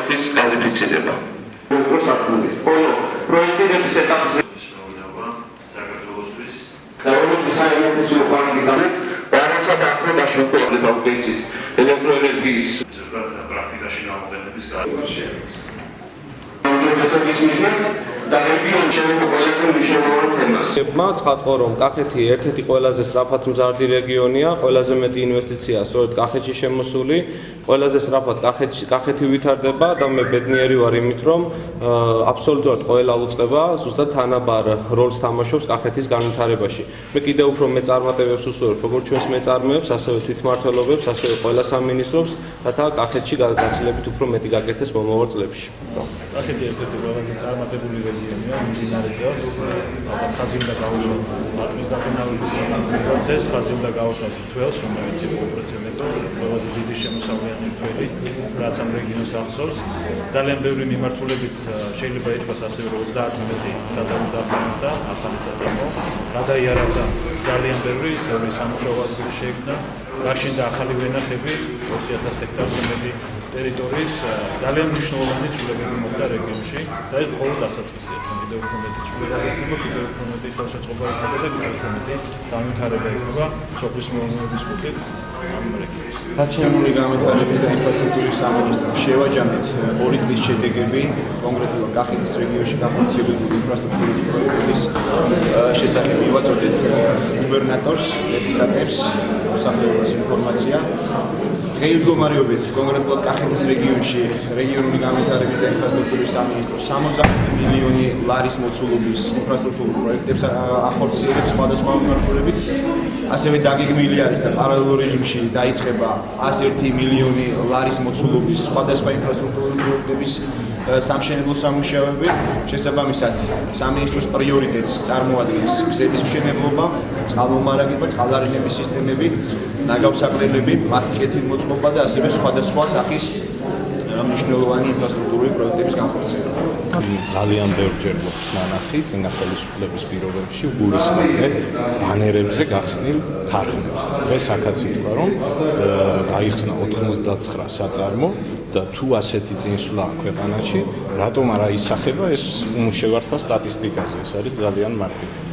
ხალხის გაზიფიცირება. პროექტების ეტაპზე საქართველოსთვის დაუბრუნდა საინვესტიციო ბანკის განაცხადა დაახლოებაში უკვე გაუგეცით ელექტროენერგიის პრაქტიკაში გამოყენების გადაწყვეტილებას. და რეგიონი შეიძლება ყველაზე მნიშვნელოვანი თემას. ცხადყო რომ კახეთი ერთ-ერთი ყველაზე სწრაფად მზარდი რეგიონია, ყველაზე მეტი ინვესტიცია სწორედ კახეთში შემოსული, ყველაზე სწრაფად კახეთი ვითარდება და მე ბედნიერი ვარ იმით რომ აბსოლუტურად ყველა უწყება ზუსტად თანაბარ როლს თამაშობს კახეთის განვითარებაში. მე კიდევ უფრო მეწარმატებებს უსურვებ როგორც ჩვენს მეწარმეებს, ასევე თვითმმართველობებს, ასევე ყველა სამინისტროს, რათა კახეთში გაცილებით უფრო მეტი გაკეთდეს მომავალ წლებში. კახეთი ერთ-ერთი ყველაზე წარმატებული რეგიონია მდინარე ძელს, ალბათ ხაზი უნდა გაუსვათ ატმის დაბინავების პროცესს, ხაზი უნდა გაუსვათ რთველს, რომელიც უპრეცედენტო, ყველაზე დიდი შემოსავლიანი რთველი, რაც ამ რეგიონს ახსოვს. ძალიან ბევრი მიმართულებით შეიძლება ითქვას ასევე 30 საწარმო დაფარეს და ახალი საწარმო გადაიარაღდა ძალიან ბევრი სამუშაო ადგილი შეიქმნა, გაშენდა ახალი ვენახები 40,000 ჰექტარზე მეტი ტერიტორიის ძალიან მნიშვნელოვანი ცვლილებები მოხდა რეგიონში და ეს მხოლოდ დასაწყისია. ჩვენ კიდევ უფრო მეტი ცვლილებები იქნება, კიდევ უფრო მეტი ხელშეწყობა იქნება და კიდევ უფრო მეტი განვითარება იქნება სოფლის მეურნეობის კუთხით ამ რეგიონში. რეგიონული განვითარების და ინფრასტრუქტურის სამინისტრომ შევაჯამეთ 2 წლის შედეგები კონკრეტულად კახეთის რეგიონში გახორციელებული ინფრასტრუქტურული პროექტების შესახებ მივაწოდეთ გუბერნატორს, დეპუტატებს, მოსახლეობას ინფორმაცია. დღეის მდგომარეობით კონკრეტულად კახეთის რეგიონში რეგიონული განვითარების და ინფრასტრუქტურის სამინისტრო 60 მილიონი ლარის მოცულობის ინფრასტრუქტურულ პროექტებს ახორციელებს სხვადასხვა მიმართულებით. ასევე დაგეგმილი არის და პარალელურ რეჟიმში დაიწყება 101 მილიონი ლარის მოცულობის სხვადასხვა ინფრასტრუქტურული პროექტების სამშენებლო სამუშაოები. შესაბამისად, სამინისტროს პრიორიტეტს წარმოადგენს გზების მშენებლობა, წყალმომარაგება, წყალარინების სისტემები, ნაგავსაყრელები, მათი კეთილმოწყობა და ასევე სხვადასხვა სახის მნიშვნელოვანი ინფრასტრუქტურული პროექტების განხორციელება. ძალიან ბევრჯერ გვაქვს ნანახი წინა ხელისუფლების პირობებში უგულისხმობენ ბანერებზე გახსნილ ქარხნებს. დღეს აქაც ითქვა რომ გაიხსნა 99 საწარმო და თუ ასეთი წინსვლა ქვეყანაში, რატომ არა ისახება ეს უმუშევართა სტატისტიკაზე? ეს არის ძალიან მარტივი.